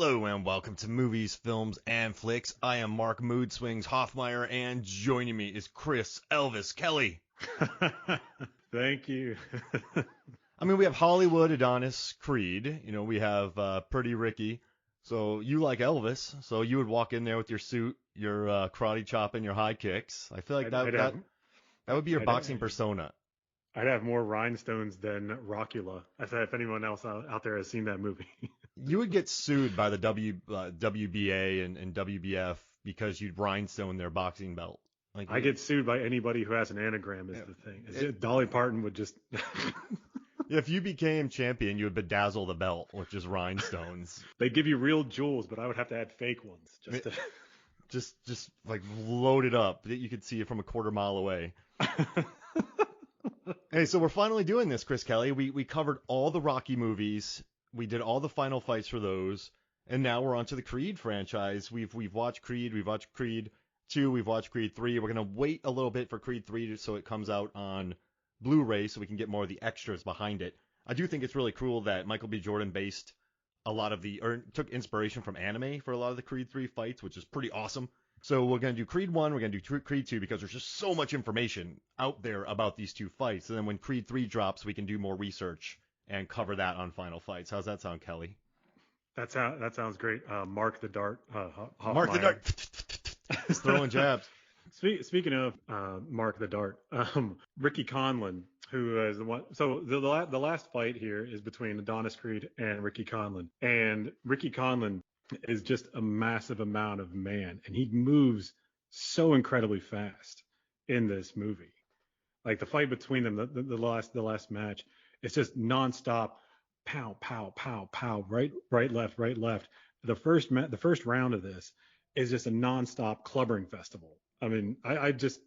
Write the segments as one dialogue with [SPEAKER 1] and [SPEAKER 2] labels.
[SPEAKER 1] Hello and welcome to Movies, Films, and Flicks. I am Mark Mood Swings Hoffmeyer, and joining me is Chris Elvis Kelly.
[SPEAKER 2] Thank you.
[SPEAKER 1] I mean, we have Hollywood Adonis Creed. We have Pretty Ricky. So you like Elvis, so you would walk in there with your suit, your karate chop, and your high kicks. I feel like that would be your boxing persona.
[SPEAKER 2] I'd have more rhinestones than Rockula. I said if anyone else out there has seen that movie.
[SPEAKER 1] You would get sued by the WBA and WBF because you'd rhinestone their boxing belt.
[SPEAKER 2] I get sued by anybody who has an anagram is the thing. Dolly Parton would just...
[SPEAKER 1] If you became champion, you would bedazzle the belt with just rhinestones.
[SPEAKER 2] They'd give you real jewels, but I would have to add fake ones.
[SPEAKER 1] Just like load it up that you could see it from a quarter mile away. Hey, so we're finally doing this, Chris Kelly. We covered all the Rocky movies. We did all the final fights for those. And now we're on to the Creed franchise. We've watched Creed. We've watched Creed 2. We've watched Creed 3. We're going to wait a little bit for Creed 3 so it comes out on Blu-ray so we can get more of the extras behind it. I do think it's really cool that Michael B. Jordan based a lot of took inspiration from anime for a lot of the Creed 3 fights, which is pretty awesome. So we're going to do Creed 1, we're going to do Creed 2 because there's just so much information out there about these two fights. And then when Creed 3 drops, we can do more research and cover that on Final Fights. How's that sound, Kelly?
[SPEAKER 2] That sounds great. Mark the Dart.
[SPEAKER 1] Mark the Dart. He's throwing jabs.
[SPEAKER 2] Speaking of Mark the Dart, Ricky Conlan, who is the one. So the last fight here is between Adonis Creed and Ricky Conlan, and Ricky Conlan is just a massive amount of man, and he moves so incredibly fast in this movie. Like the fight between them, the last match, it's just nonstop, pow, pow, pow, pow, right, left, right, left. The first round of this is just a nonstop clubbering festival. I mean, I just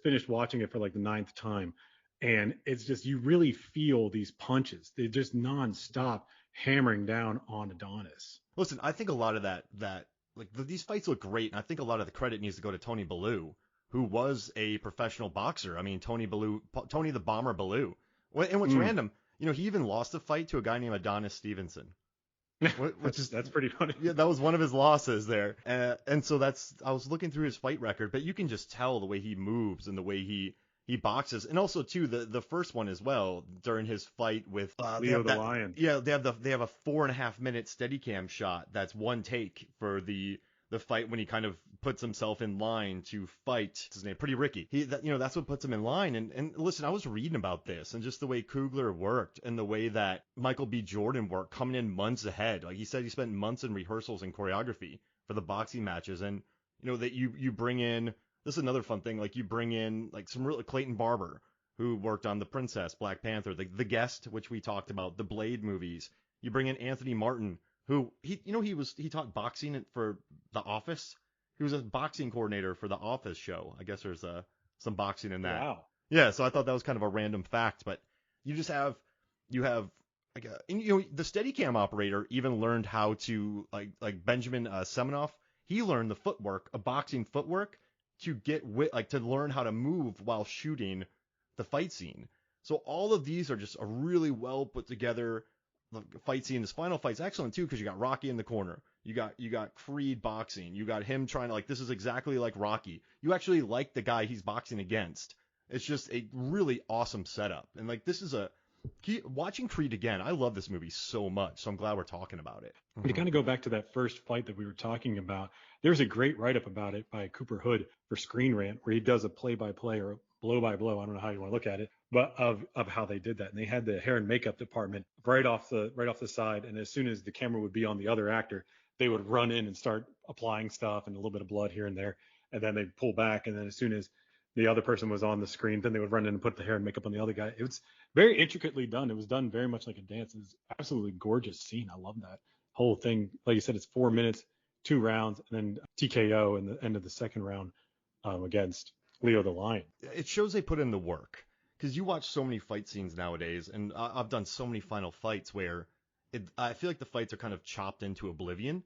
[SPEAKER 2] finished watching it for like the 9th time, and it's just, you really feel these punches. They're just nonstop hammering down on Adonis.
[SPEAKER 1] Listen, I think a lot of that like these fights look great, and I think a lot of the credit needs to go to Tony Bellew, who was a professional boxer. I mean, Tony the Bomber Bellew. And what's random, he even lost a fight to a guy named Adonis Stevenson.
[SPEAKER 2] That's pretty funny.
[SPEAKER 1] Yeah, that was one of his losses there. And so I was looking through his fight record, but you can just tell the way he moves and the way he boxes. And also too, the first one as well, during his fight with
[SPEAKER 2] Leo the Lion.
[SPEAKER 1] Yeah, they have a 4.5 minute Steadicam shot. That's one take for the fight when he kind of puts himself in line to fight his name, Pretty Ricky. That's what puts him in line. And listen, I was reading about this and just the way Coogler worked and the way that Michael B. Jordan worked, coming in months ahead. Like he said, he spent months in rehearsals and choreography for the boxing matches. And that you bring in, this is another fun thing, like you bring in like some real Clayton Barber, who worked on The Princess, Black Panther, the Guest, which we talked about, the Blade movies. You bring in Anthony Martin, who he taught boxing for The Office. He was a boxing coordinator for The Office show. I guess there's some boxing in that.
[SPEAKER 2] Wow.
[SPEAKER 1] Yeah, so I thought that was kind of a random fact, but you have like the Steadicam operator even learned how to like Benjamin Semenoff. He learned the footwork, boxing footwork, to to learn how to move while shooting the fight scene. So all of these are just a really well put together fight scene. This final fight's excellent too because you got Rocky in the corner. You got Creed boxing. You got him trying to this is exactly like Rocky. You actually like the guy he's boxing against. It's just a really awesome setup. And this is watching Creed again. I love this movie so much. So I'm glad we're talking about it.
[SPEAKER 2] To kind of go back to that first fight that we were talking about, there's a great write-up about it by Cooper Hood for Screen Rant, where he does a play-by-play or blow-by-blow, I don't know how you want to look at it, but of how they did that. And they had the hair and makeup department right off the side, and as soon as the camera would be on the other actor, they would run in and start applying stuff and a little bit of blood here and there, and then they'd pull back, and then as soon as the other person was on the screen, then they would run in and put the hair and makeup on the other guy. It was very intricately done. It was done very much like a dance. It was absolutely gorgeous scene. I love that whole thing. Like you said, it's 4 minutes, 2 rounds, and then TKO in the end of the second round against Leo the Lion.
[SPEAKER 1] It shows they put in the work, because you watch so many fight scenes nowadays, and I've done so many final fights where I feel like the fights are kind of chopped into oblivion.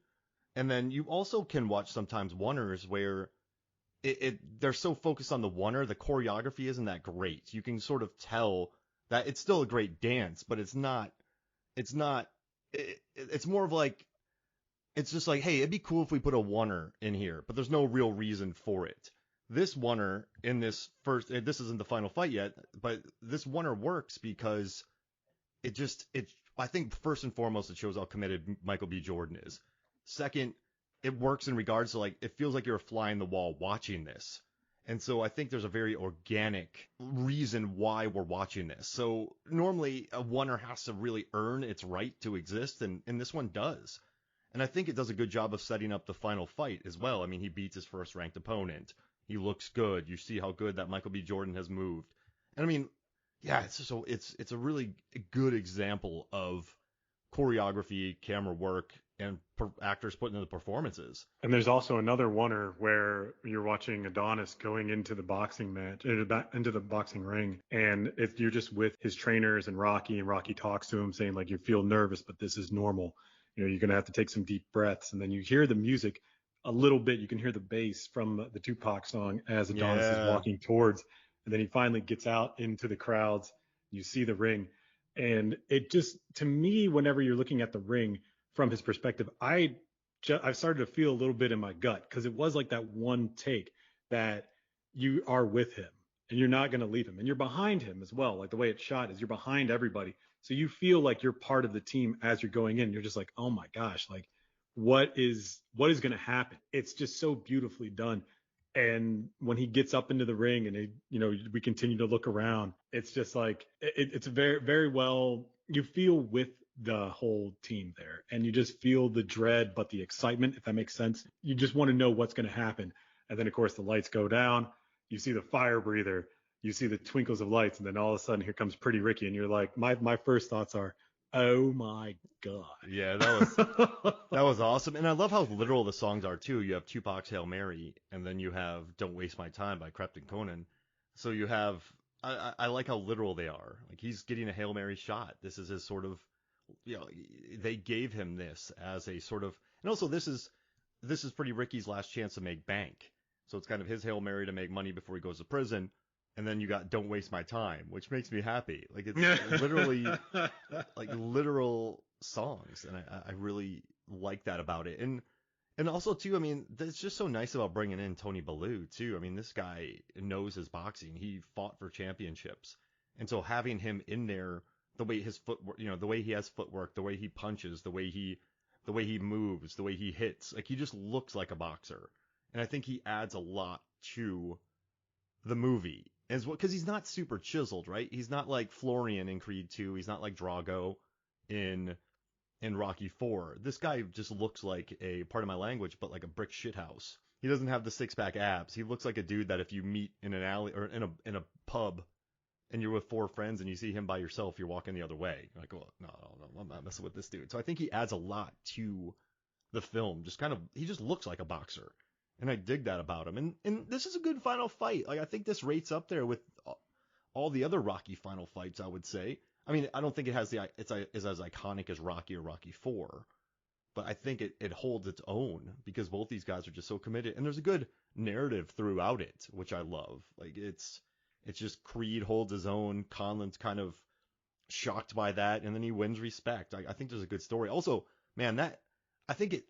[SPEAKER 1] And then you also can watch sometimes oneers where they're so focused on the oneer, the choreography isn't that great. You can sort of tell that it's still a great dance, but it's more of like it's just like, hey, it'd be cool if we put a oneer in here, but there's no real reason for it. This oneer in this first, this isn't the final fight yet, but this oneer works because I think first and foremost, it shows how committed Michael B. Jordan is. Second, it works in regards to like, it feels like you're a fly in the wall watching this. And so I think there's a very organic reason why we're watching this. So normally a oneer has to really earn its right to exist, and this one does. And I think it does a good job of setting up the final fight as well. I mean, he beats his first ranked opponent. He looks good. You see how good that Michael B. Jordan has moved. And I mean, yeah, it's a really good example of choreography, camera work, and actors putting in the performances.
[SPEAKER 2] And there's also another oneer where you're watching Adonis going into the boxing match, into the boxing ring, and you're just with his trainers and Rocky talks to him saying like, you feel nervous, but this is normal. You know, you're gonna have to take some deep breaths, and then you hear the music a little bit. You can hear the bass from the Tupac song as Adonis is walking towards, and then he finally gets out into the crowds. You see the ring, and it just, to me, whenever you're looking at the ring from his perspective, I started to feel a little bit in my gut, because it was like that one take that you are with him and you're not going to leave him, and you're behind him as well. Like the way it's shot is you're behind everybody, so you feel like you're part of the team as you're going in. You're just like, oh my gosh, like what is going to happen? It's just so beautifully done. And when he gets up into the ring and we continue to look around, it's just like it's very, very well. You feel with the whole team there, and you just feel the dread, but the excitement, if that makes sense. You just want to know what's going to happen. And then of course the lights go down. You see the fire breather. You see the twinkles of lights, and then all of a sudden here comes Pretty Ricky, and you're like, my first thoughts are, oh my God.
[SPEAKER 1] Yeah, that was awesome. And I love how literal the songs are too. You have Tupac's Hail Mary, and then you have Don't Waste My Time by Krypton Conan. So you have, I like how literal they are. Like, he's getting a Hail Mary shot. This is his sort of, they gave him this as a sort of, and also this is Pretty Ricky's last chance to make bank. So it's kind of his Hail Mary to make money before he goes to prison. And then you got Don't Waste My Time, which makes me happy. Like, it's literally like literal songs, and I really like that about it. And also too, I mean, it's just so nice about bringing in Tony Bellew too. I mean, this guy knows his boxing. He fought for championships, and so having him in there, the way his footwork, the way he has footwork, the way he punches, the way he moves, the way he hits, like, he just looks like a boxer. And I think he adds a lot to the movie as well, because he's not super chiseled, right? He's not like Florian in Creed 2. He's not like Drago in Rocky 4. This guy just looks like a, part of my language, but like a brick shithouse. He doesn't have the six-pack abs. He looks like a dude that if you meet in an alley or in a pub and you're with four friends and you see him by yourself, you're walking the other way. You're like, well, no, I'm not messing with this dude. So I think he adds a lot to the film. Just kind of, he just looks like a boxer. And I dig that about him. And this is a good final fight. Like, I think this rates up there with all the other Rocky final fights, I would say. I mean, I don't think it's as iconic as Rocky or Rocky 4, but I think it holds its own because both these guys are just so committed. And there's a good narrative throughout it, which I love. Like, it's just Creed holds his own. Conlan's kind of shocked by that, and then he wins respect. I think there's a good story. Also, man, I think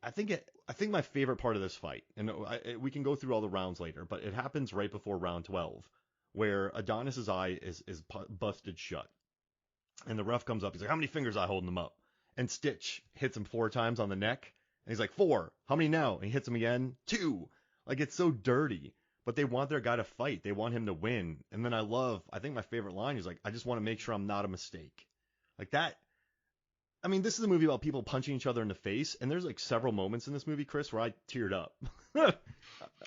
[SPEAKER 1] my favorite part of this fight, and we can go through all the rounds later, but it happens right before round 12, where Adonis's eye is busted shut, and the ref comes up. He's like, "How many fingers I holding him up?" And Stitch hits him 4 times on the neck, and he's like, 4. How many now? And he hits him again, 2. Like, it's so dirty, but they want their guy to fight. They want him to win. And then I think my favorite line is like, "I just want to make sure I'm not a mistake." Like that. I mean, this is a movie about people punching each other in the face, and there's like several moments in this movie, Chris, where I teared up.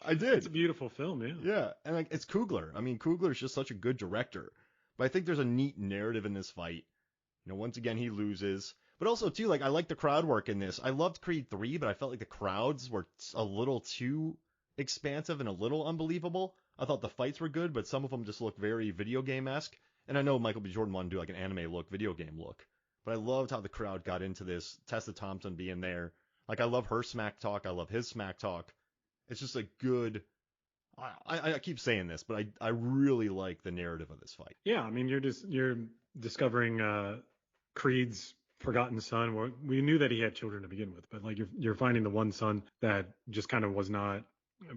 [SPEAKER 1] I did.
[SPEAKER 2] It's a beautiful film, yeah.
[SPEAKER 1] Yeah, and like, it's Coogler. I mean, Coogler's just such a good director. But I think there's a neat narrative in this fight. Once again, he loses. But also, too, like, I like the crowd work in this. I loved Creed 3, but I felt like the crowds were a little too expansive and a little unbelievable. I thought the fights were good, but some of them just look very video game-esque. And I know Michael B. Jordan wanted to do like an anime look, video game look. But I loved how the crowd got into this. Tessa Thompson being there. Like, I love her smack talk. I love his smack talk. It's just a good... I keep saying this, but I really like the narrative of this fight.
[SPEAKER 2] Yeah, I mean, you're discovering Creed's forgotten son. We knew that he had children to begin with, but like you're finding the one son that just kind of was not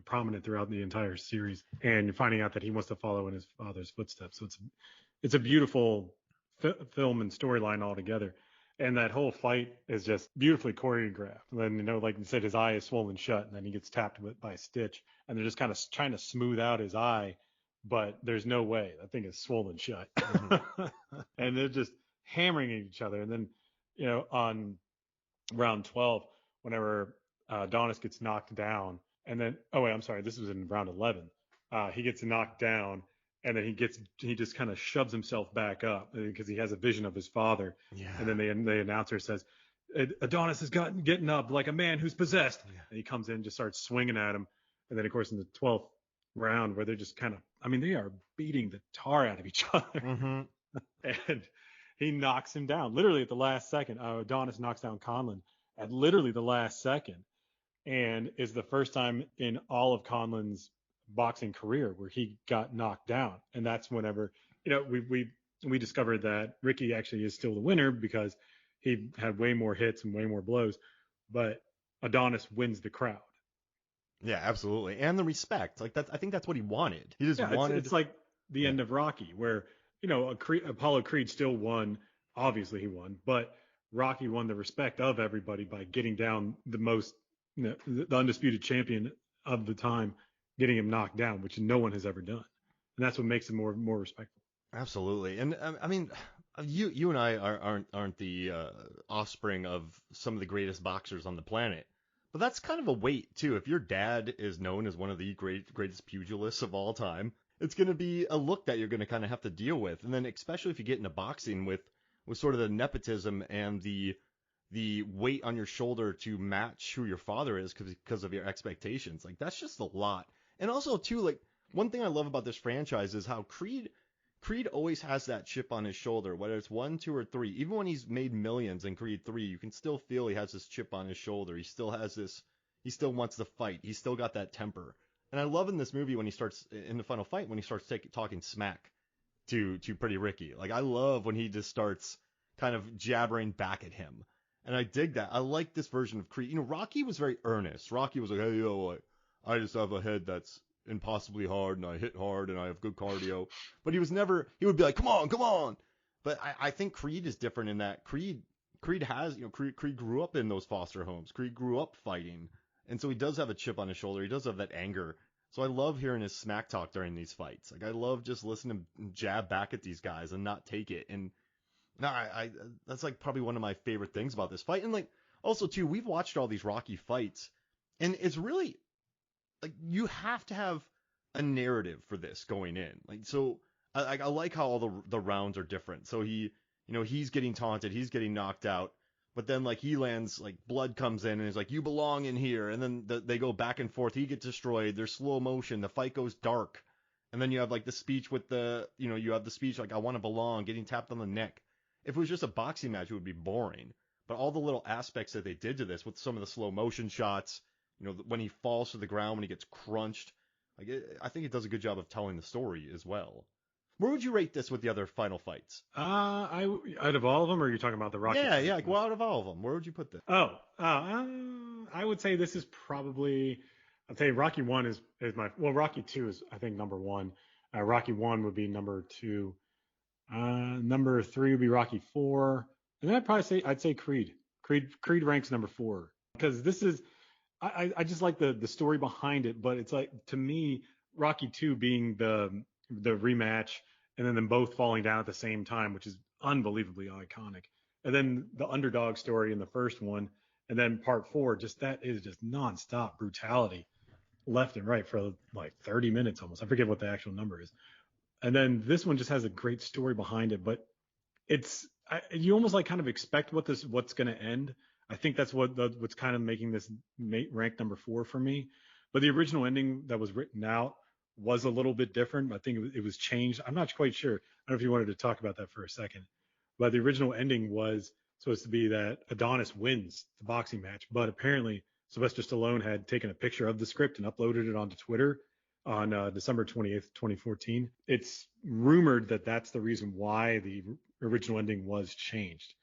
[SPEAKER 2] prominent throughout the entire series, and you're finding out that he wants to follow in his father's footsteps. So it's a beautiful film and storyline altogether. And that whole fight is just beautifully choreographed. And then, like you said, his eye is swollen shut, and then he gets tapped by Stitch, and they're just kind of trying to smooth out his eye, but there's no way. That thing is swollen shut. Mm-hmm. And they're just hammering at each other. And then, on round 12, whenever Adonis gets knocked down, and then, oh wait, I'm sorry, this was in round 11. He gets knocked down, and then he just kind of shoves himself back up because he has a vision of his father. Yeah. And then the announcer says, Adonis is getting up like a man who's possessed. Yeah. And he comes in and just starts swinging at him. And then, of course, in the 12th round, where they're just kind of, they are beating the tar out of each other. Mm-hmm. And he knocks him down literally at the last second. Adonis knocks down Conlan at literally the last second, and is the first time in all of Conlan's boxing career where he got knocked down. And that's whenever we discovered that Ricky actually is still the winner because he had way more hits and way more blows, but Adonis wins the crowd.
[SPEAKER 1] Yeah, absolutely. And the respect, like that, I think that's what he wanted. He just wanted.
[SPEAKER 2] It's like the end of Rocky, where Apollo Creed still won. Obviously he won, but Rocky won the respect of everybody by getting down the undisputed champion of the time, getting him knocked down, which no one has ever done. And that's what makes him more respectful.
[SPEAKER 1] Absolutely. And you and I aren't the offspring of some of the greatest boxers on the planet, but that's kind of a weight too. If your dad is known as one of the greatest pugilists of all time, it's going to be a look that you're going to kind of have to deal with. And then especially if you get into boxing with sort of the nepotism and the weight on your shoulder to match who your father is because of your expectations. Like, that's just a lot. And also too, like, one thing I love about this franchise is how Creed always has that chip on his shoulder, whether it's 1, 2, or 3. Even when he's made millions in Creed 3, you can still feel he has this chip on his shoulder. He still wants to fight. He's still got that temper. And I love in this movie when he starts, in the final fight, when he starts talking smack to Pretty Ricky. Like, I love when he just starts kind of jabbering back at him. And I dig that. I like this version of Creed. Rocky was very earnest. Rocky was like, hey, I just have a head that's impossibly hard, and I hit hard, and I have good cardio. But he would be like, come on. But I think Creed is different in that Creed has, Creed grew up in those foster homes. Creed grew up fighting. And so he does have a chip on his shoulder. He does have that anger. So I love hearing his smack talk during these fights. Like, I love just listening to him jab back at these guys and not take it. And no, that's like probably one of my favorite things about this fight. And like, also too, we've watched all these Rocky fights, and it's really like you have to have a narrative for this going in. Like, so I like how all the rounds are different. So he's getting taunted, he's getting knocked out, but then like he lands, like blood comes in and is like, you belong in here. And then they go back and forth. He gets destroyed. There's slow motion. The fight goes dark. And then you have like the speech with you have the speech like, I want to belong, getting tapped on the neck. If it was just a boxing match, it would be boring. But all the little aspects that they did to this with some of the slow motion shots, when he falls to the ground, when he gets crunched, I think it does a good job of telling the story as well. Where would you rate this with the other final fights?
[SPEAKER 2] Out of all of them, or are you talking about the Rocky?
[SPEAKER 1] Yeah. Well, out of all of them, where would you put this?
[SPEAKER 2] I would say this is probably. I'd say Rocky 1 is Rocky 2 is, I think, number 1. Rocky 1 would be number 2. Number 3 would be Rocky 4, and then I'd say Creed. Creed ranks number 4 because this is. I just like the story behind it, but it's like, to me, Rocky 2 being the rematch, and then them both falling down at the same time, which is unbelievably iconic. And then the underdog story in the first one, and then part 4, that is just nonstop brutality, left and right for like 30 minutes almost. I forget what the actual number is. And then this one just has a great story behind it, but you almost like kind of expect what's going to end. I think that's what's kind of making this rank number 4 for me. But the original ending that was written out was a little bit different. I think it was changed. I'm not quite sure. I don't know if you wanted to talk about that for a second. But the original ending was supposed to be that Adonis wins the boxing match. But apparently Sylvester Stallone had taken a picture of the script and uploaded it onto Twitter on December 28th, 2014. It's rumored that that's the reason why the original ending was changed.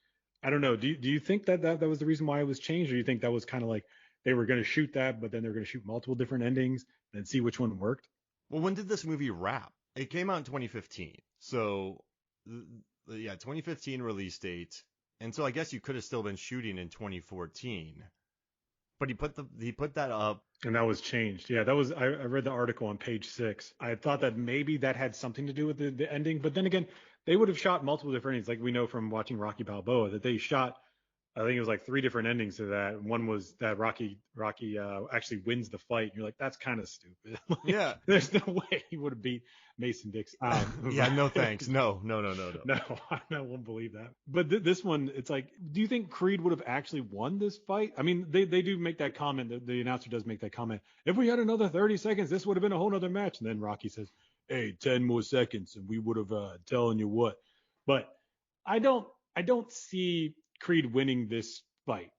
[SPEAKER 2] I don't know. Do you think that was the reason why it was changed, or do you think that was kind of like they were going to shoot that, but then they're going to shoot multiple different endings and see which one worked?
[SPEAKER 1] Well, when did this movie wrap? It came out in 2015. So, yeah, 2015 release date. And so I guess you could have still been shooting in 2014. But he put that up.
[SPEAKER 2] And that was changed. Yeah, that was. I read the article on page 6. I thought that maybe that had something to do with the ending, but then again, they would have shot multiple different endings, like we know from watching Rocky Balboa that they shot. I think it was like 3 different endings to that. One was that Rocky actually wins the fight. And you're like, that's kind of stupid. Like,
[SPEAKER 1] Yeah.
[SPEAKER 2] there's no way he would have beat Mason Dixon.
[SPEAKER 1] Yeah, no thanks. No.
[SPEAKER 2] No, I won't believe that. But this one, it's like, do you think Creed would have actually won this fight? I mean, they do make that comment. The announcer does make that comment. If we had another 30 seconds, this would have been a whole nother match. And then Rocky says, hey, 10 more seconds, and we would have telling you what. But I don't see Creed winning this fight.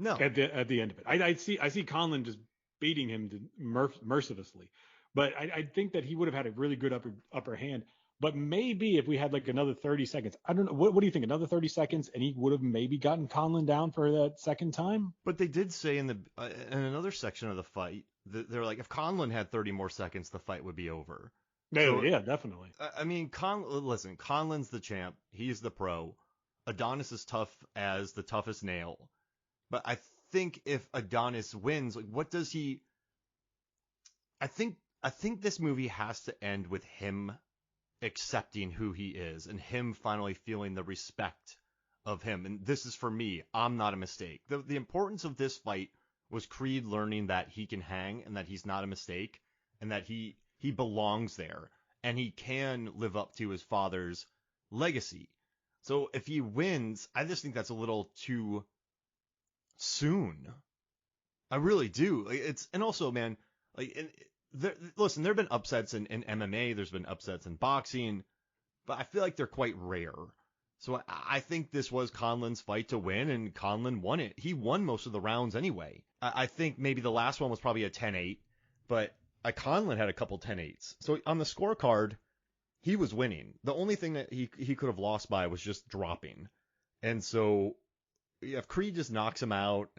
[SPEAKER 1] No.
[SPEAKER 2] At the end of it, I see Conlan just beating him mercilessly, but I think that he would have had a really good upper hand. But maybe if we had like another 30 seconds, I don't know. What do you think? Another 30 seconds, and he would have maybe gotten Conlan down for that second time.
[SPEAKER 1] But they did say in another section of the fight, they're like, if Conlan had 30 more seconds, the fight would be over.
[SPEAKER 2] No, so, yeah, definitely.
[SPEAKER 1] I mean, listen, Conlan's the champ. He's the pro. Adonis is tough as the toughest nail. But I think if Adonis wins, like, what does he? I think this movie has to end with him accepting who he is and him finally feeling the respect of him. And this is, for me, I'm not a mistake. The importance of this fight was Creed learning that he can hang and that he's not a mistake and that he belongs there and he can live up to his father's legacy. So if he wins, I just think that's a little too soon. I really do. And also, man, listen, there have been upsets in MMA. There's been upsets in boxing, but I feel like they're quite rare. So I think this was Conlan's fight to win, and Conlan won it. He won most of the rounds anyway. I think maybe the last one was probably a 10-8, but Conlan had a couple 10-8s. So on the scorecard, he was winning. The only thing that he could have lost by was just dropping. And so if Creed just knocks him out,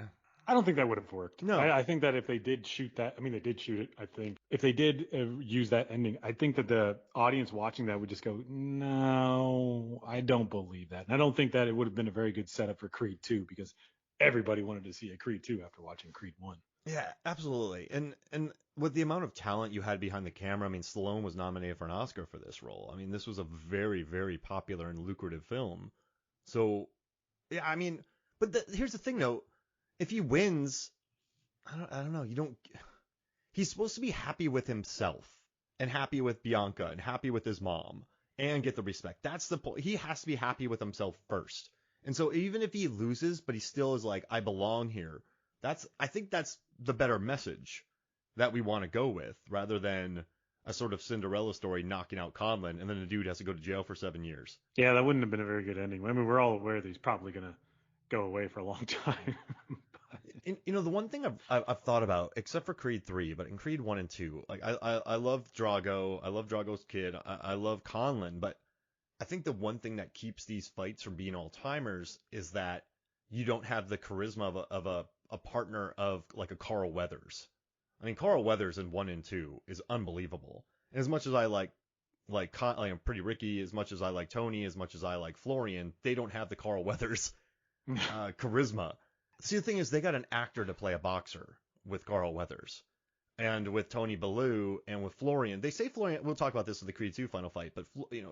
[SPEAKER 2] I don't think that would have worked.
[SPEAKER 1] No.
[SPEAKER 2] I think that if they did shoot that, I mean, they did shoot it, I think. If they did use that ending, I think that the audience watching that would just go, no, I don't believe that. And I don't think that it would have been a very good setup for Creed 2 because everybody wanted to see a Creed 2 after watching Creed 1.
[SPEAKER 1] Yeah, absolutely. And with the amount of talent you had behind the camera, I mean, Stallone was nominated for an Oscar for this role. I mean, this was a very, very popular and lucrative film. So, yeah, I mean, but here's the thing, though. If he wins, I don't know. He's supposed to be happy with himself and happy with Bianca and happy with his mom and get the respect. That's the point. He has to be happy with himself first. And so even if he loses, but he still is like, I belong here. I think that's the better message that we want to go with rather than a sort of Cinderella story knocking out Conlan and then the dude has to go to jail for 7 years.
[SPEAKER 2] Yeah, that wouldn't have been a very good ending. I mean, we're all aware that he's probably going to go away for a long time.
[SPEAKER 1] The one thing I've thought about, except for Creed 3, but in Creed 1 and 2, like I love Drago, I love Drago's kid, I love Conlan, but I think the one thing that keeps these fights from being all-timers is that you don't have the charisma of a partner of like a Carl Weathers. I mean, Carl Weathers in 1 and 2 is unbelievable. And as much as I like Pretty Ricky, as much as I like Tony, as much as I like Florian, they don't have the Carl Weathers charisma. See, the thing is, they got an actor to play a boxer with Carl Weathers. And with Tony Bellew and with Florian, they say Florian, we'll talk about this in the Creed 2 final fight, but,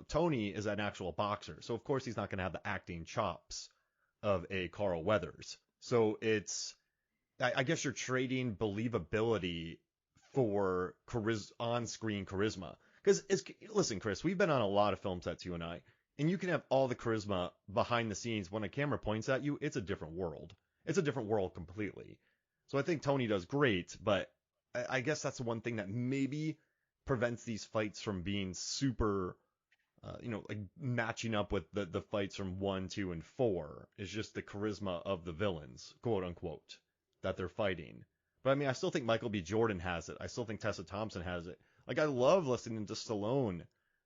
[SPEAKER 1] Tony is an actual boxer. So, of course, he's not going to have the acting chops of a Carl Weathers. So, I guess you're trading believability for on-screen charisma. Because, listen, Chris, we've been on a lot of film sets, you and I, and you can have all the charisma behind the scenes. When a camera points at you, it's a different world. It's a different world completely. So I think Tony does great, but I guess that's the one thing that maybe prevents these fights from being super, like matching up with the fights from 1, 2, and 4 is just the charisma of the villains, quote unquote, that they're fighting. But I mean, I still think Michael B. Jordan has it. I still think Tessa Thompson has it. Like, I love listening to Stallone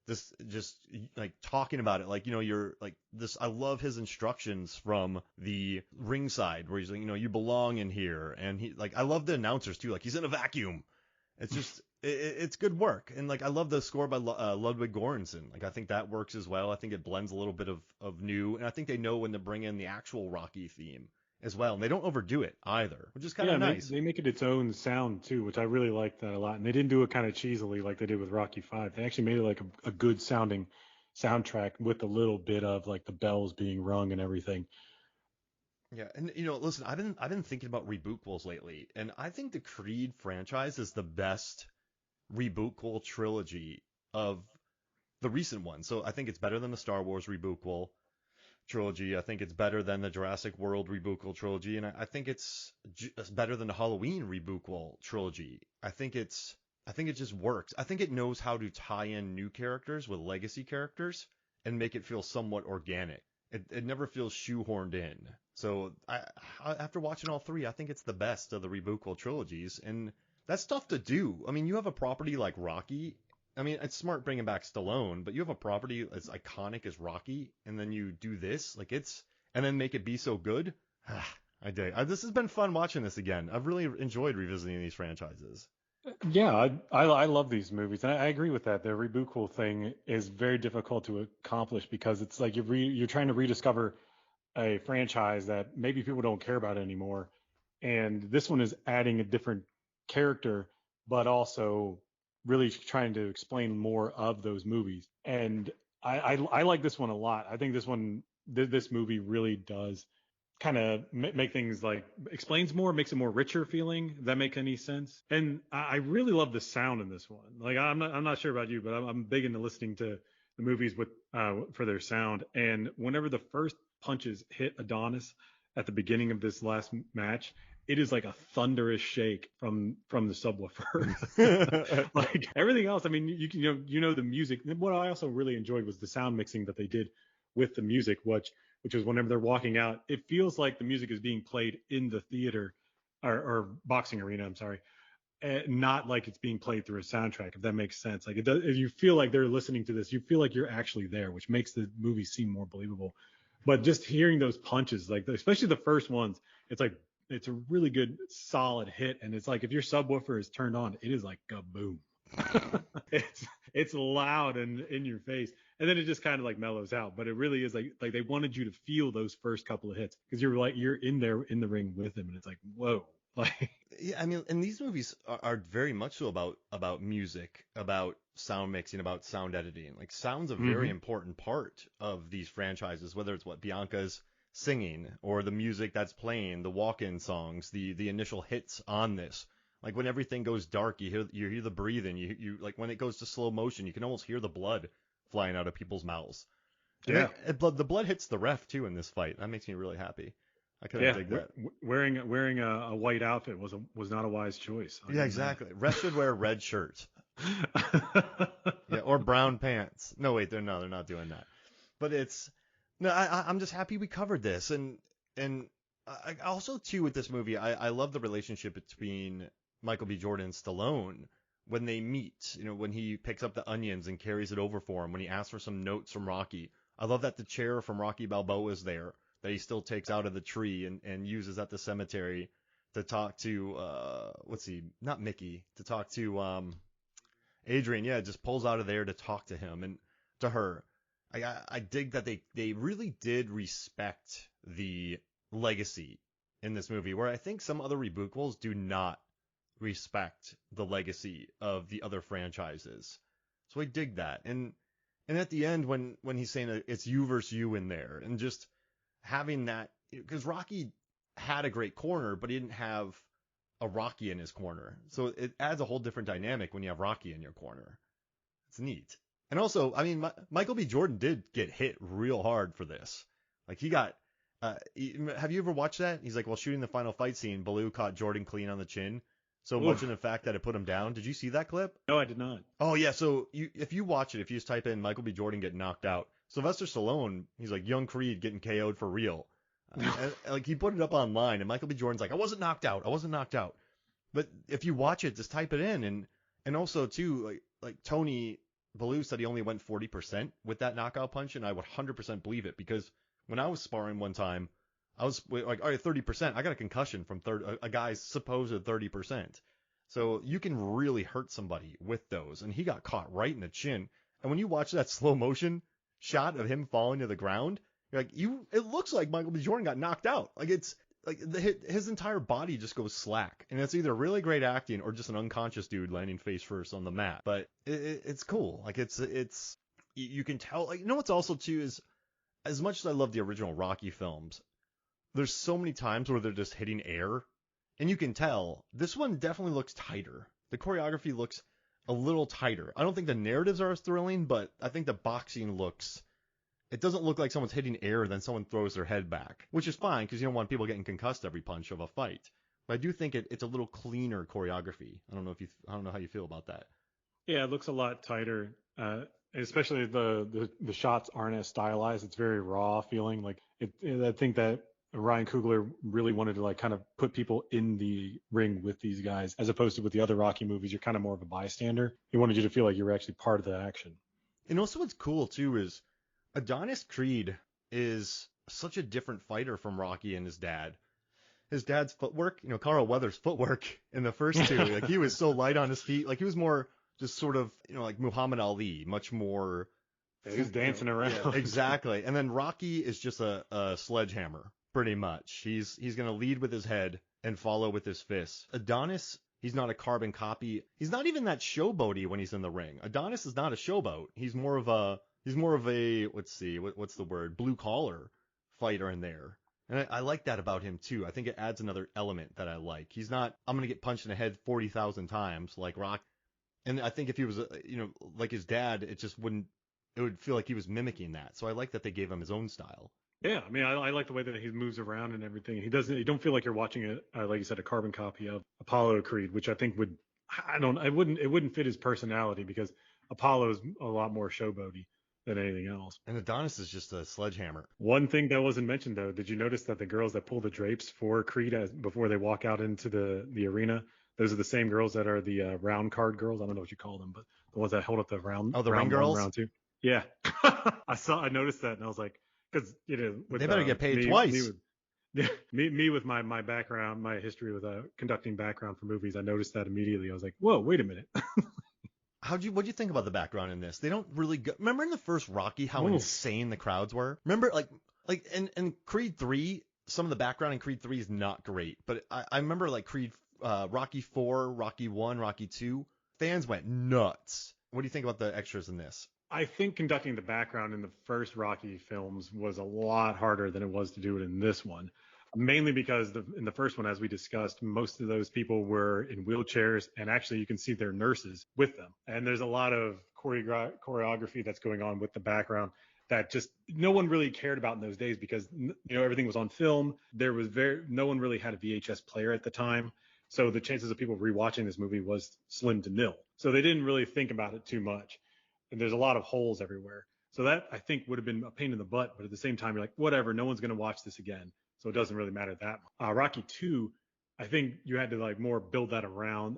[SPEAKER 1] just like talking about it, like, you're like this. I love his instructions from the ringside where he's like, you belong in here, and I love the announcers too, like he's in a vacuum. It's just it's good work, and like I love the score by Ludwig Göransson. Like I think that works as well. I think it blends a little bit of new, and I think they know when to bring in the actual Rocky theme as well, and they don't overdo it either, which is kind of nice.
[SPEAKER 2] They make it its own sound too, which I really like that a lot. And they didn't do it kind of cheesily like they did with Rocky 5. They actually made it like a good sounding soundtrack with a little bit of like the bells being rung and everything.
[SPEAKER 1] Yeah, and listen, I've been thinking about rebootquels lately, and I think the Creed franchise is the best rebootquel trilogy of the recent ones. So I think it's better than the Star Wars rebootquel trilogy. I think it's better than the Jurassic World rebootquel trilogy, and I think it's better than the Halloween rebootquel trilogy. I think it just works. I think it knows how to tie in new characters with legacy characters and make it feel somewhat organic. It never feels shoehorned in. So after watching all three, I think it's the best of the rebootquel trilogies, and that's tough to do. I mean, you have a property like Rocky. I mean, it's smart bringing back Stallone, but you have a property as iconic as Rocky, and then you do this, and then make it be so good. I dig. This has been fun watching this again. I've really enjoyed revisiting these franchises.
[SPEAKER 2] Yeah, I love these movies. And I agree with that. The rebootquel thing is very difficult to accomplish because it's like you're trying to rediscover a franchise that maybe people don't care about anymore. And this one is adding a different character, but also really trying to explain more of those movies. And I like this one a lot. I think this movie really does kind of make things like explains more, makes it more richer feeling. If that make any sense? And I really love the sound in this one. Like I'm not sure about you, but I'm big into listening to the movies with for their sound. And whenever the first punches hit Adonis at the beginning of this last match, it is like a thunderous shake from the subwoofer. Like everything else, I mean, you know the music. What I also really enjoyed was the sound mixing that they did with the music, which is whenever they're walking out, it feels like the music is being played in the theater or boxing arena. I'm sorry. Not like it's being played through a soundtrack, if that makes sense. Like it does, if you feel like they're listening to this, you feel like you're actually there, which makes the movie seem more believable. But just hearing those punches, like especially the first ones, it's a really good solid hit, and it's like if your subwoofer is turned on, it is like a boom. it's loud and in your face, and then it just kind of like mellows out. But it really is like they wanted you to feel those first couple of hits because you're in there in the ring with him, and it's like whoa. Like
[SPEAKER 1] yeah, I mean, and these movies are very much so about music, about sound mixing, about sound editing. Like sound's a very important part of these franchises, whether it's what Bianca's singing or the music that's playing, the walk-in songs, the initial hits on this. Like when everything goes dark, you hear the breathing. You like when it goes to slow motion, you can almost hear the blood flying out of people's mouths.
[SPEAKER 2] Yeah,
[SPEAKER 1] the blood hits the ref too in this fight. That makes me really happy. I couldn't dig that.
[SPEAKER 2] Wearing a white outfit was not a wise choice.
[SPEAKER 1] Yeah, exactly. Refs should wear a red shirt. Yeah, or brown pants. No, wait, they're not doing that. But I'm just happy we covered this, and I also too with this movie, I love the relationship between Michael B. Jordan and Stallone when they meet. When he picks up the onions and carries it over for him, when he asks for some notes from Rocky. I love that the chair from Rocky Balboa is there, that he still takes out of the tree and uses at the cemetery to talk to not Mickey, to talk to Adrian. Yeah, just pulls out of there to talk to him and to her. I dig that they really did respect the legacy in this movie, where I think some other rebootquels do not respect the legacy of the other franchises. So I dig that. And at the end when he's saying it's you versus you in there, and just having that, because Rocky had a great corner, but he didn't have a Rocky in his corner. So it adds a whole different dynamic when you have Rocky in your corner. It's neat. And also, I mean, Michael B. Jordan did get hit real hard for this. Like he got, have you ever watched that? He's like, while shooting the final fight scene, Baloo caught Jordan clean on the chin. So much in the fact that it put him down. Did you see that clip?
[SPEAKER 2] No, I did not.
[SPEAKER 1] Oh yeah. So if you watch it, if you just type in Michael B. Jordan get knocked out, Sylvester Stallone, he's like young Creed getting KO'd for real. Like he put it up online, and Michael B. Jordan's like, I wasn't knocked out. But if you watch it, just type it in, and also too, like Tony Baloo said he only went 40% with that knockout punch, and I would 100% believe it because when I was sparring one time, I was like, all right, 30%. I got a concussion from a guy's supposed 30%. So you can really hurt somebody with those, and he got caught right in the chin. And when you watch that slow motion shot of him falling to the ground, you're like, it looks like Michael B. Jordan got knocked out. Like it's like his entire body just goes slack, and it's either really great acting or just an unconscious dude landing face first on the mat. But it's cool. Like it's you can tell. Like, you know what's also too is, as much as I love the original Rocky films, there's so many times where they're just hitting air, and you can tell this one definitely looks tighter. The choreography looks a little tighter. I don't think the narratives are as thrilling, but I think the boxing looks. It doesn't look like someone's hitting air and then someone throws their head back, which is fine because you don't want people getting concussed every punch of a fight. But I do think it's a little cleaner choreography. I don't know how you feel about that.
[SPEAKER 2] Yeah, it looks a lot tighter. Especially the shots aren't as stylized. It's very raw feeling. Like I think that Ryan Coogler really wanted to like kind of put people in the ring with these guys, as opposed to with the other Rocky movies, you're kind of more of a bystander. He wanted you to feel like you were actually part of the action.
[SPEAKER 1] And also what's cool too is Adonis Creed is such a different fighter from Rocky and his dad. His dad's footwork, Carl Weathers' footwork in the first two, like he was so light on his feet, like he was more just sort of, like Muhammad Ali, much more.
[SPEAKER 2] He was dancing around.
[SPEAKER 1] Yeah, exactly. And then Rocky is just a sledgehammer, pretty much. He's going to lead with his head and follow with his fists. Adonis, he's not a carbon copy. He's not even that showboaty when he's in the ring. Adonis is not a showboat. He's more of a, let's see, what's the word? Blue collar fighter in there. And I like that about him too. I think it adds another element that I like. He's not, I'm going to get punched in the head 40,000 times like Rock. And I think if he was, like his dad, it would feel like he was mimicking that. So I like that they gave him his own style.
[SPEAKER 2] Yeah, I mean, I like the way that he moves around and everything. You don't feel like you're watching like you said, a carbon copy of Apollo Creed, which I think it wouldn't fit his personality because Apollo's a lot more showboaty than anything else.
[SPEAKER 1] And Adonis is just a sledgehammer.
[SPEAKER 2] One thing that wasn't mentioned though, did you notice that the girls that pull the drapes for Creed before they walk out into the arena, those are the same girls that are the round card girls? I don't know what you call them, but the ones that hold up the round.
[SPEAKER 1] Oh, the ring girls?
[SPEAKER 2] Round two. Yeah. I noticed that and I was like, because
[SPEAKER 1] they better get paid twice.
[SPEAKER 2] Me with my background, my history with a conducting background for movies, I noticed that immediately. I was like, whoa, wait a minute.
[SPEAKER 1] What'd you think about the background in this? They don't really remember in the first Rocky how insane the crowds were? Remember like in Creed 3, some of the background in Creed 3 is not great, but I remember like Creed Rocky 4, Rocky 1, Rocky 2, fans went nuts. What do you think about the extras in this?
[SPEAKER 2] I think conducting the background in the first Rocky films was a lot harder than it was to do it in this one. Mainly because in the first one, as we discussed, most of those people were in wheelchairs, and actually you can see their nurses with them. And there's a lot of choreography that's going on with the background that just no one really cared about in those days because everything was on film. There was no one really had a VHS player at the time, so the chances of people rewatching this movie was slim to nil. So they didn't really think about it too much. And there's a lot of holes everywhere. So that I think would have been a pain in the butt, but at the same time, you're like, whatever, no one's going to watch this again. So it doesn't really matter that much. Rocky 2, I think you had to like more build that around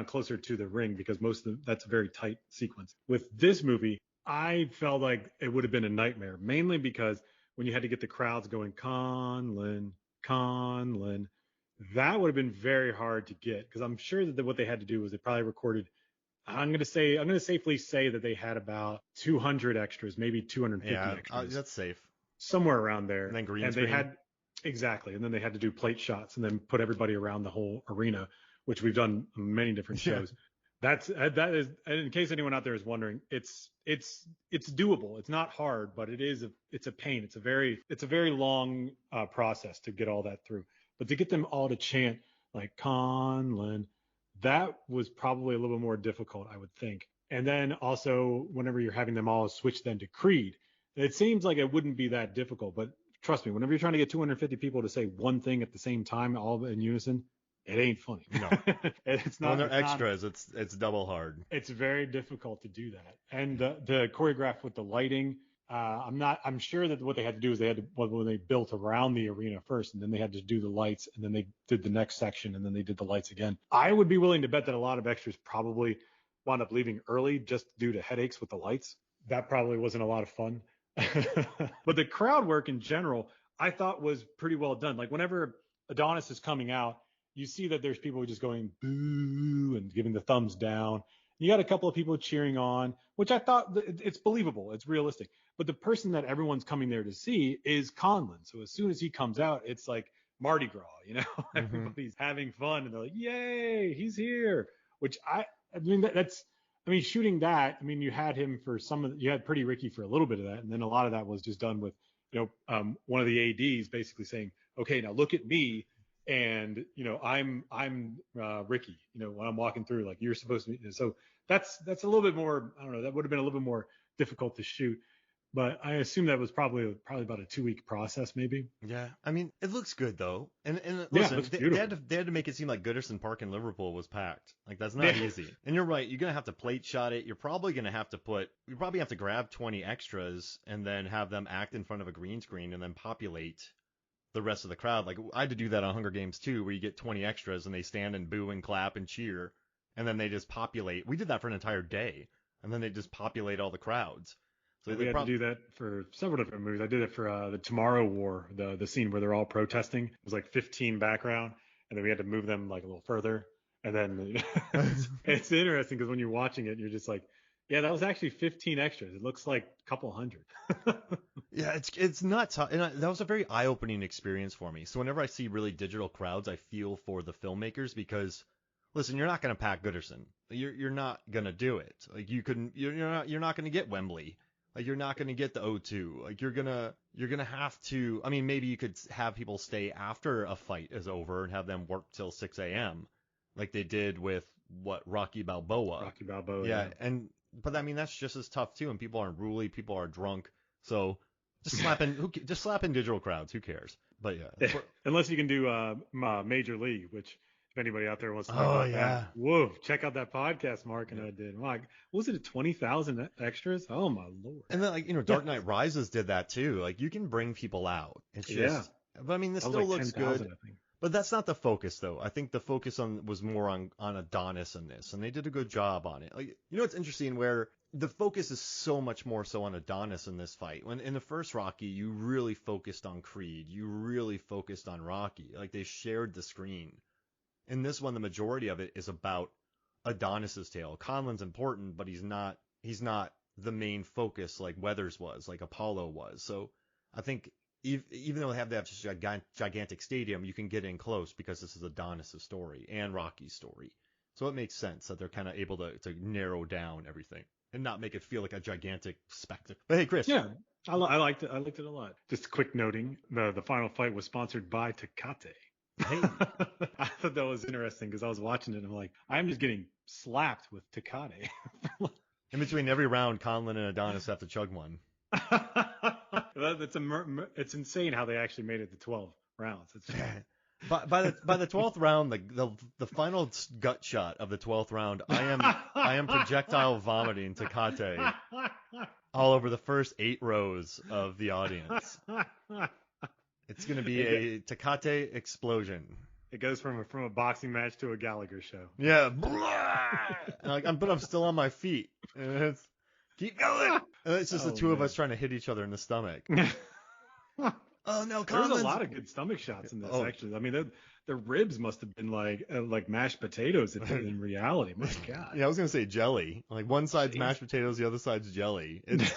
[SPEAKER 2] closer to the ring because that's a very tight sequence. With this movie, I felt like it would have been a nightmare, mainly because when you had to get the crowds going, Conlan, that would have been very hard to get because I'm sure that what they had to do was they probably recorded. I'm going to safely say that they had about 200 extras, maybe 250 extras.
[SPEAKER 1] That's safe.
[SPEAKER 2] Somewhere around there.
[SPEAKER 1] And then green screen.
[SPEAKER 2] Exactly. And then they had to do plate shots and then put everybody around the whole arena, which we've done many different shows. That is, in case anyone out there is wondering, it's doable. It's not hard, but it's a pain. It's a very long process to get all that through. But to get them all to chant like Conlan, that was probably a little bit more difficult, I would think. And then also, whenever you're having them all switch then to Creed, it seems like it wouldn't be that difficult. But trust me, whenever you're trying to get 250 people to say one thing at the same time, all in unison, it ain't funny.
[SPEAKER 1] No,
[SPEAKER 2] it's not.
[SPEAKER 1] When they're extras, it's double hard.
[SPEAKER 2] It's very difficult to do that. And the choreograph with the lighting, I'm sure that what they had to do is when they built around the arena first, and then they had to do the lights, and then they did the next section, and then they did the lights again. I would be willing to bet that a lot of extras probably wound up leaving early just due to headaches with the lights. That probably wasn't a lot of fun. But the crowd work in general, I thought was pretty well done. Like whenever Adonis is coming out, you see that there's people just going boo and giving the thumbs down. You got a couple of people cheering on, which I thought it's believable. It's realistic. But the person that everyone's coming there to see is Conlan. So as soon as he comes out, it's like Mardi Gras, you know, everybody's having fun and they're like, yay, he's here. Which I mean, shooting that, I mean, you had him for you had Pretty Ricky for a little bit of that. And then a lot of that was just done with, one of the ADs basically saying, okay, now look at me. And, I'm Ricky, when I'm walking through, like you're supposed to be. So that's a little bit more, I don't know, that would have been a little bit more difficult to shoot. But I assume that was probably about a 2-week process, maybe.
[SPEAKER 1] Yeah, I mean, it looks good though, and
[SPEAKER 2] Yeah,
[SPEAKER 1] listen, they had to make it seem like Goodison Park in Liverpool was packed. Like that's not easy. And you're right, you're gonna have to plate shot it. You're probably have to grab 20 extras and then have them act in front of a green screen and then populate the rest of the crowd. Like I had to do that on Hunger Games too, where you get 20 extras and they stand and boo and clap and cheer, and then they just populate. We did that for an entire day, and then they just populate all the crowds. So
[SPEAKER 2] we had to do that for several different movies. I did it for the Tomorrow War, the scene where they're all protesting. It was like 15 background, and then we had to move them like a little further. And then it's interesting because when you're watching it, you're just like, yeah, that was actually 15 extras. It looks like a couple hundred.
[SPEAKER 1] Yeah, it's nuts. And that was a very eye-opening experience for me. So whenever I see really digital crowds, I feel for the filmmakers because, listen, you're not going to pack Goodison. You're not going to do it. Like you're not going to get Wembley. Like you're not going to get the O2. Like you're gonna have to. I mean, maybe you could have people stay after a fight is over and have them work till 6 a.m. like they did with Rocky Balboa.
[SPEAKER 2] Rocky Balboa.
[SPEAKER 1] Yeah, but I mean that's just as tough too. And people are unruly. People are drunk. So just slap in digital crowds. Who cares? But yeah,
[SPEAKER 2] unless you can do Major League, which. If anybody out there wants to talk about that, whoa, check out that podcast Mark and I did. Like, what was it, 20,000 extras? Oh my lord!
[SPEAKER 1] And then Dark Knight Rises did that too. Like you can bring people out. It's just, but I mean, this still looks 10, good. But that's not the focus though. I think the focus was more on Adonis in this, and they did a good job on it. Like it's interesting where the focus is so much more so on Adonis in this fight. When in the first Rocky, you really focused on Creed. You really focused on Rocky. Like they shared the screen. In this one, the majority of it is about Adonis's tale. Conlan's important, but he's not the main focus like Weathers was, like Apollo was. So I think even though they have that gigantic stadium, you can get in close because this is Adonis's story and Rocky's story. So it makes sense that they're kind of able to narrow down everything and not make it feel like a gigantic spectacle. But hey, Chris.
[SPEAKER 2] Yeah, I liked it. I liked it a lot. Just a quick noting, the final fight was sponsored by Tecate. Hey. I thought that was interesting because I was watching it and I'm like, I'm just getting slapped with Tecate.
[SPEAKER 1] In between every round, Conlan and Adonis have to chug one.
[SPEAKER 2] It's insane how they actually made it to 12 rounds.
[SPEAKER 1] By the 12th round, the final gut shot of the 12th round, I am projectile vomiting Tecate all over the first 8 rows of the audience. It's going to be a Tecate explosion.
[SPEAKER 2] It goes from a boxing match to a Gallagher show.
[SPEAKER 1] Yeah. But I'm still on my feet. And it's, keep going. And it's just the two of us trying to hit each other in the stomach. Oh, no,
[SPEAKER 2] There's a lot of good stomach shots in this, actually. I mean, the ribs must have been like mashed potatoes in reality. My God.
[SPEAKER 1] Yeah, I was going to say jelly. Like one side's mashed potatoes, the other side's jelly. It's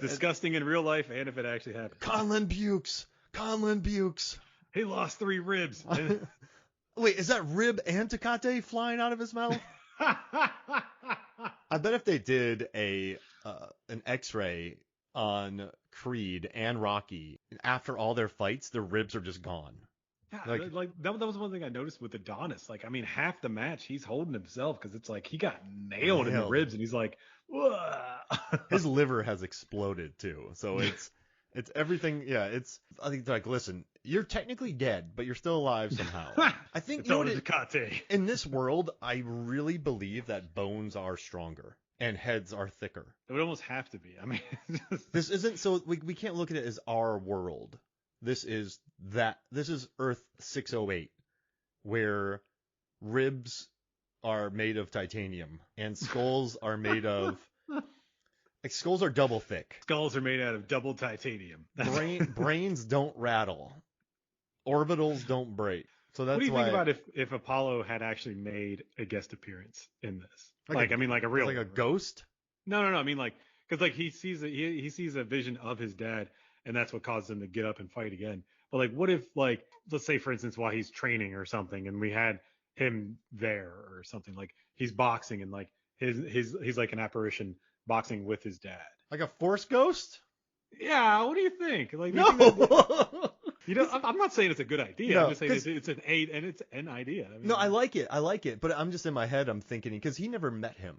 [SPEAKER 2] disgusting in real life and if it actually happened.
[SPEAKER 1] Conlan pukes.
[SPEAKER 2] He lost 3 ribs.
[SPEAKER 1] Wait, is that rib and Tecate flying out of his mouth? I bet if they did an X-ray on Creed and Rocky, after all their fights, their ribs are just gone.
[SPEAKER 2] Yeah, like that was one thing I noticed with Adonis. Like, I mean, half the match he's holding himself because it's like he got nailed in the ribs, and he's like, whoa.
[SPEAKER 1] His liver has exploded too, so it's everything. Yeah, I think they're like, listen, you're technically dead, but you're still alive somehow. I think in this world, I really believe that bones are stronger and heads are thicker.
[SPEAKER 2] It would almost have to be. I mean,
[SPEAKER 1] this isn't so we can't look at it as our world. This is Earth 608, where ribs are made of titanium, and skulls are made of like skulls are double thick.
[SPEAKER 2] Skulls are made out of double titanium.
[SPEAKER 1] Brains don't rattle. Orbitals don't break. So that's
[SPEAKER 2] What do you
[SPEAKER 1] why.
[SPEAKER 2] think about if Apollo had actually made a guest appearance in this? Like, I mean, like a real
[SPEAKER 1] like
[SPEAKER 2] one,
[SPEAKER 1] a
[SPEAKER 2] right?
[SPEAKER 1] ghost?
[SPEAKER 2] No. I mean, like, because like he sees a vision of his dad, and that's what causes him to get up and fight again. But like, what if, like, let's say for instance, while he's training or something, and we had him there or something, like he's boxing and like he's like an apparition boxing with his dad.
[SPEAKER 1] Like a force ghost?
[SPEAKER 2] Yeah, what do you think? Like, do
[SPEAKER 1] No.
[SPEAKER 2] you think that, you know, I'm not saying it's a good idea.
[SPEAKER 1] No,
[SPEAKER 2] I'm just saying it's an aid and it's an idea. I mean,
[SPEAKER 1] No, I like it, but I'm just in my head. I'm thinking because he never met him,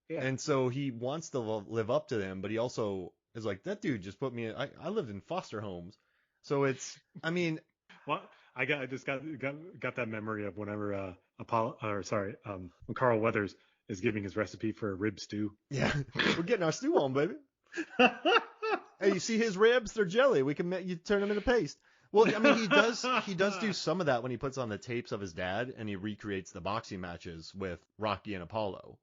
[SPEAKER 2] yeah.
[SPEAKER 1] and so he wants to live up to them, but he also is like that dude just put me. I lived in foster homes, so it's. I mean,
[SPEAKER 2] Well, I just got that memory of whenever when Carl Weathers is giving his recipe for a rib stew.
[SPEAKER 1] yeah, we're getting our stew on, baby. Hey, you see his ribs? They're jelly. We can you turn them into paste. Well, I mean, he does do some of that when he puts on the tapes of his dad and he recreates the boxing matches with Rocky and Apollo.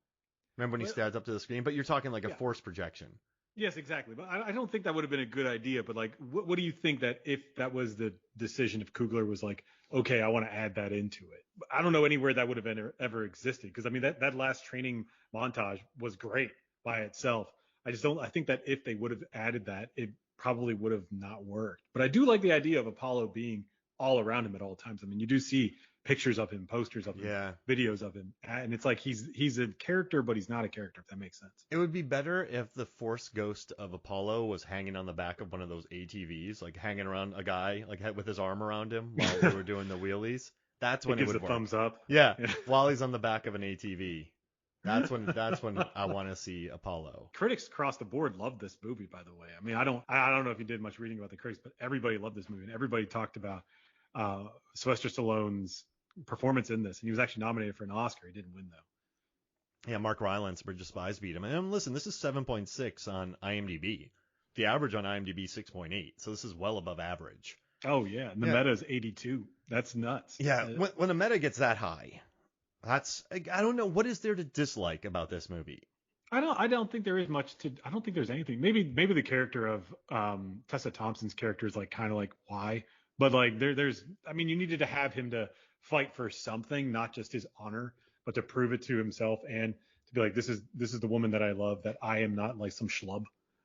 [SPEAKER 1] Remember when he stands up to the screen? But you're talking like a force projection.
[SPEAKER 2] Yes, exactly. But I don't think that would have been a good idea. But like, what do you think that if that was the decision, if Coogler was like, okay, I want to add that into it? I don't know anywhere that would have ever existed. Because I mean, that last training montage was great by itself. I think that if they would have added that, it probably would have not worked. But I do like the idea of Apollo being all around him at all times. I mean, you do see pictures of him, posters of him, videos of him, and it's like he's a character, but he's not a character, if that makes sense.
[SPEAKER 1] It would be better if the force ghost of Apollo was hanging on the back of one of those ATVs, like hanging around a guy, like with his arm around him while they were doing the wheelies. That's when it would work.
[SPEAKER 2] Thumbs up.
[SPEAKER 1] Yeah, while he's on the back of an ATV. That's when I want to see Apollo.
[SPEAKER 2] Critics across the board loved this movie, by the way. I mean, I don't know if you did much reading about the critics, but everybody loved this movie, and everybody talked about Sylvester Stallone's performance in this, and he was actually nominated for an Oscar. He didn't win though.
[SPEAKER 1] Yeah, Mark Rylance, Bridge of Spies beat him. And listen, this is 7.6 on IMDb. The average on IMDb 6.8, so this is well above average.
[SPEAKER 2] Oh yeah, and the meta is 82. That's nuts.
[SPEAKER 1] Yeah, when the meta gets that high. I don't know, what is there to dislike about this movie?
[SPEAKER 2] I don't think there is much to. I don't think there's anything. Maybe the character of Tessa Thompson's character is like kind of like why, but like there's. I mean, you needed to have him to fight for something, not just his honor, but to prove it to himself and to be like, this is the woman that I love. That I am not like some schlub.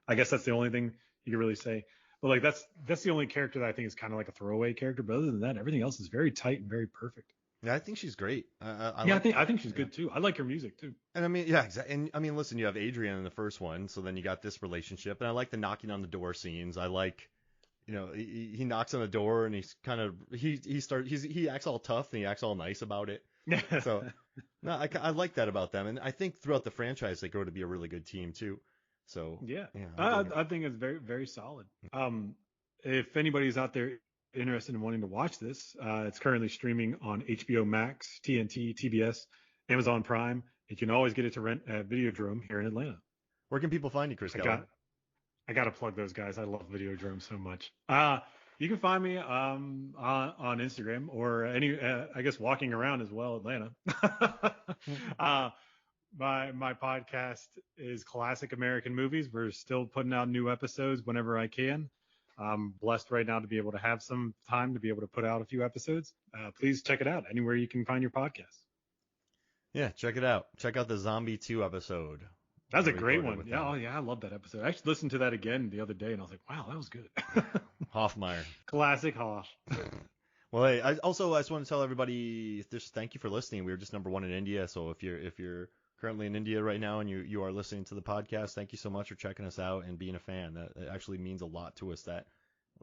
[SPEAKER 2] I guess that's the only thing you can really say. But like that's the only character that I think is kind of like a throwaway character. But other than that, everything else is very tight and very perfect.
[SPEAKER 1] Yeah, I think she's great.
[SPEAKER 2] I think she's good too. I like her music too.
[SPEAKER 1] And I mean, yeah, exactly. And I mean, listen, you have Adrian in the first one, so then you got this relationship, and I like the knocking on the door scenes. I like, he knocks on the door and he's kind of he acts all tough and he acts all nice about it. So no, I like that about them, and I think throughout the franchise they grow to be a really good team too. So
[SPEAKER 2] yeah, I think it's very very solid. If anybody's out there interested in wanting to watch this, it's currently streaming on HBO Max, TNT, TBS, Amazon Prime. You can always get it to rent at Videodrome here in Atlanta.
[SPEAKER 1] Where can people find you, Chris Kelly?
[SPEAKER 2] I got to plug those guys. I love Videodrome so much. You can find me on Instagram or I guess walking around as well, Atlanta. My podcast is Classic American Movies. We're still putting out new episodes whenever I can. I'm blessed right now to be able to have some time to be able to put out a few episodes. Please check it out anywhere you can find your podcast.
[SPEAKER 1] Yeah, check it out. Check out the Zombie 2 episode.
[SPEAKER 2] That was a great one. Yeah, I love that episode. I actually listened to that again the other day, and I was like, wow, that was good.
[SPEAKER 1] Hoffmeyer.
[SPEAKER 2] Classic Hoff.
[SPEAKER 1] Well, hey, I just want to tell everybody, just thank you for listening. We were just #1 in India, so if you're currently in India right now and you are listening to the podcast, thank you so much for checking us out and being a fan. That actually means a lot to us that,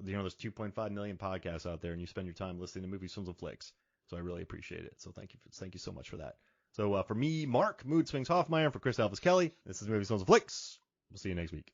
[SPEAKER 1] there's 2.5 million podcasts out there and you spend your time listening to movies, films, and flicks. So I really appreciate it. So thank you so much for that. So for me, Mark, Mood Swings Hoffmeyer, for Chris Elvis Kelly, this is Movies, Films, and Flicks. We'll see you next week.